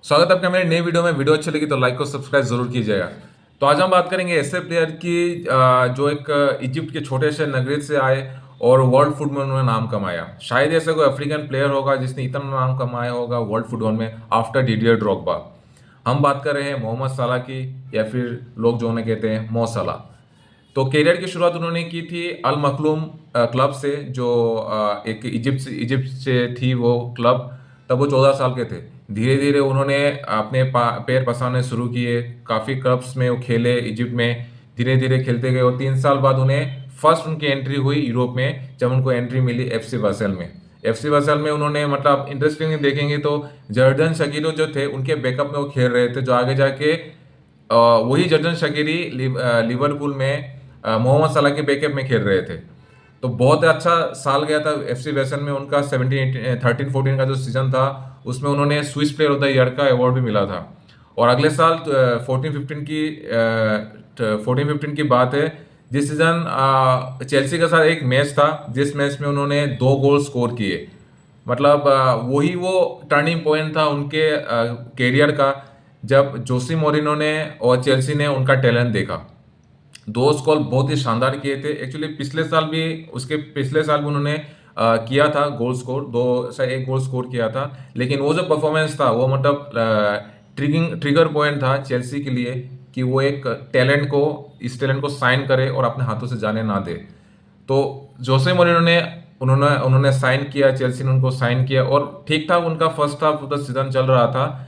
स्वागत है आपका मेरे नई वीडियो में। वीडियो अच्छी लगी तो लाइक और सब्सक्राइब जरूर कीजिएगा। तो आज हम बात करेंगे ऐसे प्लेयर की जो एक इजिप्ट के छोटे से नगरीत से आए और वर्ल्ड फुटबॉल में उन्होंने नाम कमाया। शायद ऐसा कोई अफ्रीकन प्लेयर होगा जिसने इतना नाम कमाया होगा वर्ल्ड फुटबॉल में आफ्टर डिडियर ड्रॉगबा। हम बात कर रहे हैं मोहम्मद सलाह की, या फिर लोग जो उन्हें कहते हैं मो सलाह। तो कैरियर की शुरुआत उन्होंने की थी अल मखलूम क्लब से, जो एक इजिप्ट से थी वो क्लब। तब वो 14 साल के थे। धीरे धीरे उन्होंने अपने पैर पसारने शुरू किए। काफ़ी क्लब्स में वो खेले इजिप्ट में। धीरे धीरे खेलते गए और 3 साल बाद उन्हें फर्स्ट उनकी एंट्री हुई यूरोप में, जब उनको एंट्री मिली एफसी बासेल में। एफसी बासेल में उन्होंने मतलब इंटरेस्टिंग देखेंगे तो जर्डन शकीरो जो थे उनके बैकअप में वो खेल रहे थे, जो आगे जाके वही जर्डन शकीरी लिवरपूल में मोहम्मद सलाह के बैकअप में खेल रहे थे। तो बहुत अच्छा साल गया था एफसी वेसन में उनका। 13-14 का जो सीजन था उसमें उन्होंने Swiss player of the year का अवार्ड भी मिला था। और अगले साल 14-15 की बात है, जिस सीजन चेल्सी के साथ एक मैच था, जिस मैच में उन्होंने 2 गोल स्कोर किए। मतलब वही वो टर्निंग पॉइंट था उनके कैरियर का, जब जोसी मोरिनो ने और चेल्सी ने उनका टैलेंट देखा। 2 स्कोर बहुत ही शानदार किए थे। एक्चुअली पिछले साल भी उन्होंने किया था गोल स्कोर, 1 गोल स्कोर किया था। लेकिन वो जो परफॉर्मेंस था वो मतलब ट्रिगर पॉइंट था चेल्सी के लिए, कि वो एक इस टैलेंट को साइन करे और अपने हाथों से जाने ना दे। तो जोसे मोरिनो ने उन्होंने उन्होंने साइन किया, चेल्सी ने उनको साइन किया और ठीक ठाक उनका first half of the season चल रहा था।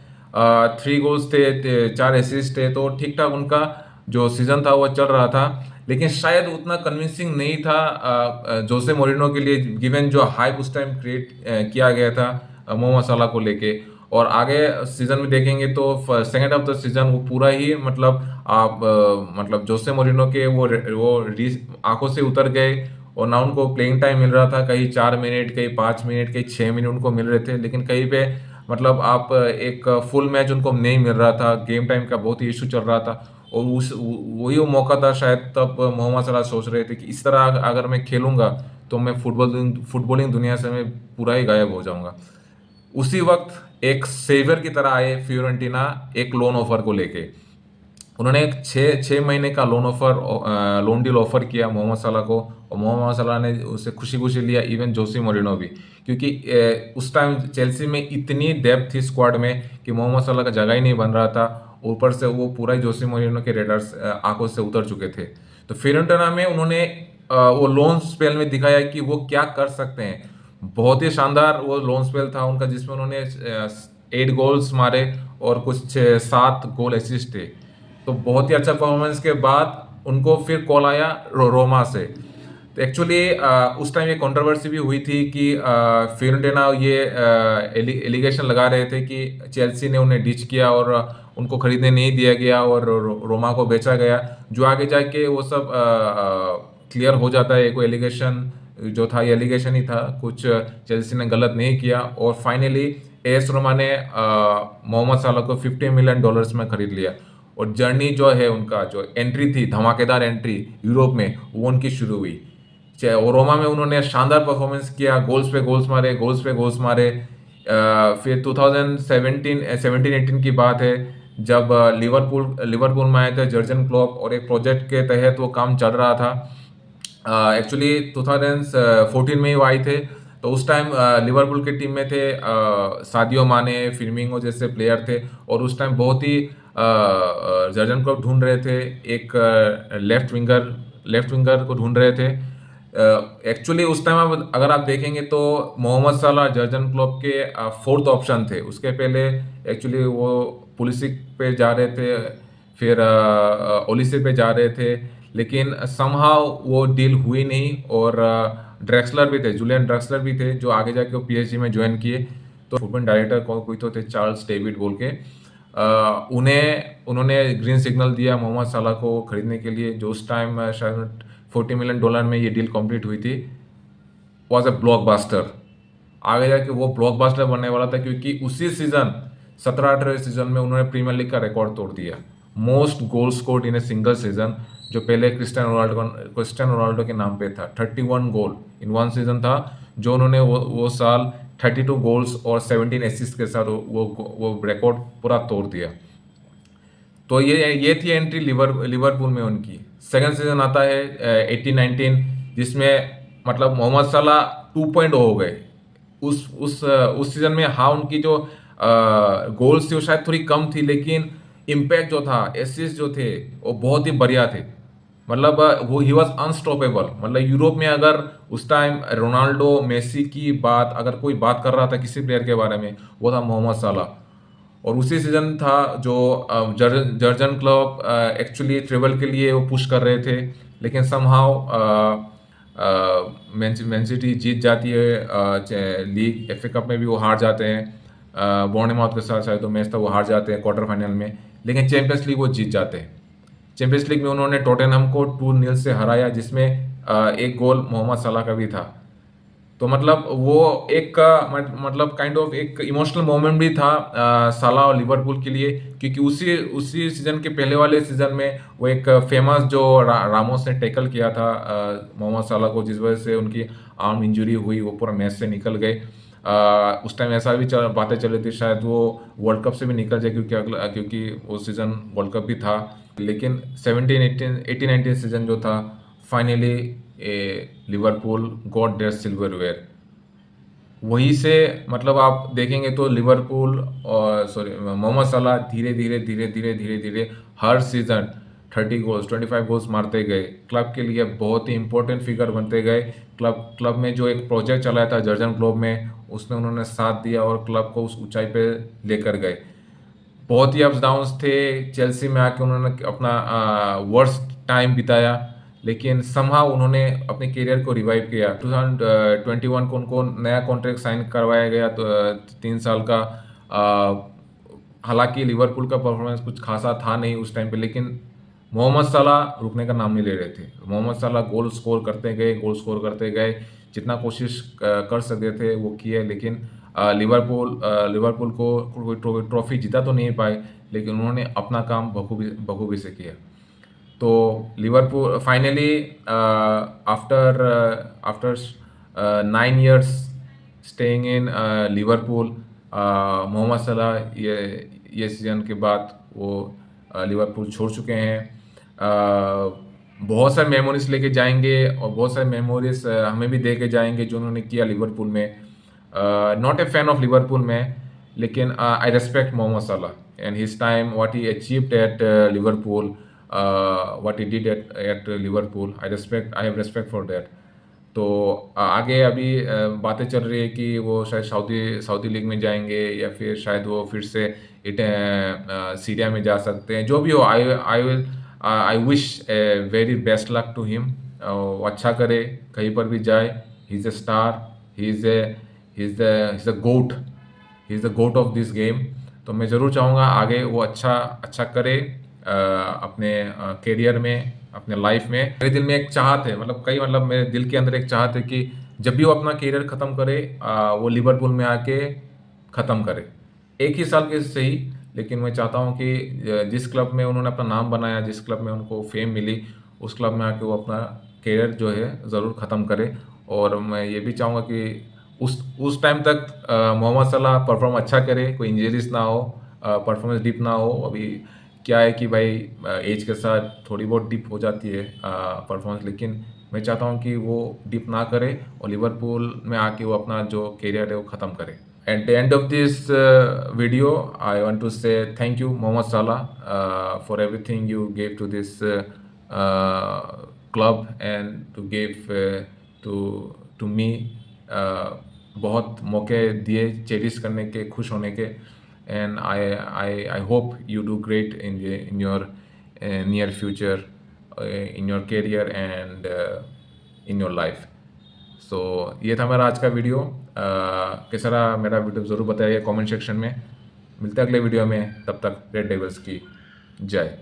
3 गोल्स थे, 4 असिस्ट थे, तो ठीक ठाक उनका जो सीजन था वो चल रहा था। लेकिन शायद उतना कन्विंसिंग नहीं था जोसे मोरिनो के लिए, गिवन जो हाइप उस टाइम क्रिएट किया गया था मोहम्मद सलाह को लेके। और आगे सीजन में देखेंगे तो सेकेंड ऑफ द सीजन वो पूरा ही मतलब आप मतलब जोसे मोरिनो के आंखों से उतर गए। और ना उनको प्लेइंग टाइम मिल रहा था, कहीं 4 मिनट, कहीं 5 मिनट, कहीं 6 मिनट उनको मिल रहे थे। लेकिन कहीं पे मतलब आप एक फुल मैच उनको नहीं मिल रहा था। गेम टाइम का बहुत ही इशू चल रहा था। और उस वही वो मौका था शायद, तब मोहम्मद सलाह सोच रहे थे कि इस तरह अगर मैं खेलूंगा तो मैं फुटबॉलिंग दुनिया से मैं पूरा ही गायब हो जाऊंगा। उसी वक्त एक सेवियर की तरह आए फियोरेंटीना एक लोन ऑफर को लेके। उन्होंने एक 6 महीने का लोन डील ऑफर किया मोहम्मद सलाह को। और मोहम्मद सलाह ने उसे खुशी खुशी लिया, इवन जोसी मोरिनो भी। क्योंकि उस टाइम चेल्सी में इतनी डेप्थ थी स्क्वाड में कि मोहम्मद सलाह का जगह ही नहीं बन रहा था। ऊपर से वो पूरा ही जोसी मोरिनो के रेडार्स आंखों से उतर चुके थे। तो फियोरेंटीना में उन्होंने वो लोन स्पेल में दिखाया कि वो क्या कर सकते हैं। बहुत ही शानदार वो लोन स्पेल था उनका, जिसमें उन्होंने 8 गोल्स मारे और कुछ 7 गोल असिस्ट थे। तो बहुत ही अच्छा परफॉर्मेंस के बाद उनको फिर कॉल आया रोमा से। तो एक्चुअली उस टाइम ये कंट्रोवर्सी भी हुई थी कि फियोरेंटीना ये एलिगेशन लगा रहे थे कि चेल्सी ने उन्हें डिच किया और उनको खरीदने नहीं दिया गया और रोमा को बेचा गया। जो आगे जाके वो सब क्लियर हो जाता है। कोई एलिगेशन जो था ये एलिगेशन ही था, कुछ चेल्सी ने गलत नहीं किया। और फाइनली एस रोमा ने मोहम्मद सलाह को $50 मिलियन में खरीद लिया। और जर्नी जो है उनका, जो एंट्री थी, धमाकेदार एंट्री यूरोप में, वो उनकी शुरू हुई। और रोमा में उन्होंने शानदार परफॉर्मेंस किया, गोल्स पे गोल्स मारे, गोल्स पे गोल्स मारे। फिर 2017-18 की बात है, जब लिवरपूल में आए थे जर्जन क्लॉप, और एक प्रोजेक्ट के तहत वो काम चल रहा था। एक्चुअली 2014 में ही वो आए थे। तो उस टाइम लिवरपूल की टीम में थे सादियो माने, फिर्मिंगो जैसे प्लेयर थे। और उस टाइम बहुत ही जर्जन क्लॉप ढूंढ रहे थे एक लेफ्ट विंगर को ढूंढ रहे थे। एक्चुअली उस टाइम आप अगर आप देखेंगे तो मोहम्मद सलाह जर्जन क्लॉप के फोर्थ ऑप्शन थे। उसके पहले एक्चुअली वो पुलिसिक पे जा रहे थे, फिर ओलिसे पे जा रहे थे। लेकिन समहाउ वो डील हुई नहीं। और ड्रेक्सलर भी थे, जूलियन ड्रेक्सलर भी थे, जो आगे जाके वो पीएसजी में ज्वाइन किए। तो फुटबॉल डायरेक्टर कोई तो थे, चार्ल्स डेविड बोल के। उन्होंने ग्रीन सिग्नल दिया मोहम्मद सलाह को खरीदने के लिए, जो उस टाइम शायद $40 मिलियन में ये डील कंप्लीट हुई थी। Was a blockbuster. आगे जाके वो ब्लॉकबस्टर बनने वाला था, क्योंकि उसी सीजन 17-18 सीजन में उन्होंने प्रीमियर लीग का रिकॉर्ड तोड़ दिया। Most goal scored in a single season, जो पहले क्रिस्टियानो रोनाल्डो के नाम पे था। 31 गोल इन वन सीजन था, जो उन्होंने वो साल 32 गोल्स और 17 असिस्ट के साथ वो रिकॉर्ड पूरा तोड़ दिया। तो ये थी एंट्री लिवरपूल में उनकी। सेकंड सीजन आता है 18-19, जिसमें मतलब मोहम्मद सलाह 2.0 हो गए। उस सीजन में हाँ, उनकी जो गोल्स थी वो शायद थोड़ी कम थी, लेकिन इम्पैक्ट जो था, एसिस्ट जो थे, वो बहुत ही बढ़िया थे। मतलब वो ही वॉज अनस्टॉपेबल। मतलब यूरोप में अगर उस टाइम रोनाल्डो, मेसी की बात अगर कोई बात कर रहा था किसी प्लेयर के बारे में, वो था मोहम्मद सलाह। और उसी सीजन था जो जर्जन क्लब एक्चुअली ट्रेवल के लिए वो पुश कर रहे थे, लेकिन समहाउ मैन सिटी जीत जाती है लीग। एफ ए कप में भी वो हार जाते हैं, बॉर्नमाउथ के साथ शायद तो मैच था, वो हार जाते हैं क्वार्टर फाइनल में, लेकिन चैंपियंस लीग वो जीत जाते हैं। चैंपियंस लीग में उन्होंने टॉटनहम को 2-0 से हराया, जिसमें एक गोल मोहम्मद सलाह का भी था। तो मतलब वो एक मतलब काइंड ऑफ एक इमोशनल मोमेंट भी था साला और लिवरपूल के लिए, क्योंकि उसी सीजन के पहले वाले सीजन में वो एक फेमस जो रामोस ने टैकल किया था मोहम्मद साला को, जिस वजह से उनकी आर्म इंजरी हुई, वो पूरा मैच से निकल गए। उस टाइम ऐसा भी बातें चल रही थी शायद वो वर्ल्ड कप से भी निकल जाए, क्योंकि वो सीजन वर्ल्ड कप भी था। लेकिन 17-18 सीजन जो था, finally Liverpool got their silverware. वहीं से मतलब आप देखेंगे तो लिवरपूल और मोहम्मद सलाह धीरे धीरे धीरे धीरे धीरे धीरे हर सीजन 30 गोल्स 25 गोल्स मारते गए, क्लब के लिए बहुत ही इंपॉर्टेंट फिगर बनते गए। क्लब में जो एक प्रोजेक्ट चलाया था जर्जन क्लब में, उसमें उन्होंने साथ दिया और क्लब को उस ऊंचाई पे लेकर गए। बहुत ही अप्स डाउन्स थे। चेल्सी में आके उन्होंने अपना वर्स्ट टाइम बिताया, लेकिन समहाउ उन्होंने अपने करियर को रिवाइव किया। 2021 को उनको नया कॉन्ट्रैक्ट साइन करवाया गया, तो 3 साल का। हालांकि लिवरपूल का परफॉर्मेंस कुछ खासा था नहीं उस टाइम पे, लेकिन मोहम्मद सलाह रुकने का नाम नहीं ले रहे थे। मोहम्मद सलाह गोल स्कोर करते गए, गोल स्कोर करते गए, जितना कोशिश कर सकते थे वो किए। लेकिन लिवरपूल को कोई ट्रॉफी जीता तो नहीं पाए, लेकिन उन्होंने अपना काम बखूबी से किया। तो Liverpool finally after after 9 years staying in Liverpool, Mohamed Salah ये सीजन के बाद वो लिवरपूल छोड़ चुके हैं। बहुत सारे मेमोरीज लेके जाएंगे और बहुत सारे मेमोरीज हमें भी दे के जाएंगे जो उन्होंने किया लिवरपूल में। Not a fan of Liverpool में, लेकिन I respect Mohamed Salah and his time what he achieved at Liverpool, what he did at Liverpool. I have respect for that. तो आगे अभी बातें चल रही है कि वो शायद सऊदी लीग में जाएंगे, या फिर शायद वो फिर से सीरिया में जा सकते हैं। जो भी हो, I wish very best luck to him. वो अच्छा करे, कहीं पर भी जाए। He is a star, he is the GOAT, he is the GOAT of this game. तो मैं ज़रूर चाहूँगा आगे वो अच्छा करे अपने करियर में, अपने लाइफ में। मेरे दिल में एक चाहत है, मतलब मेरे दिल के अंदर एक चाहत है कि जब भी वो अपना करियर ख़त्म करे, वो लिवरपूल में आके ख़त्म करे। एक ही साल के सही, लेकिन मैं चाहता हूँ कि जिस क्लब में उन्होंने अपना नाम बनाया, जिस क्लब में उनको फेम मिली, उस क्लब में आके वो अपना करियर जो है ज़रूर ख़त्म करे। और मैं ये भी चाहूँगा कि उस टाइम तक मोहम्मद सलाह परफॉर्म अच्छा करे, कोई इंजरीज ना हो, परफॉर्मेंस डिप ना हो। अभी क्या है कि भाई एज के साथ थोड़ी बहुत डिप हो जाती है परफॉर्मेंस, लेकिन मैं चाहता हूँ कि वो डिप ना करे और लिवरपूल में आके वो अपना जो करियर है वो ख़त्म करे। At the end of this video, I want to say thank you, Mohamed Salah, for everything you gave to this club and to give to me. बहुत मौके दिए चेरिश करने के, खुश होने के, and I hope you do great in your near future, in your career and in your life. सो ये था मेरा आज का वीडियो। कैसा रहा मेरा वीडियो ज़रूर बताइए कमेंट सेक्शन में। मिलते हैं अगले वीडियो में, तब तक रेड डेविल्स की जय।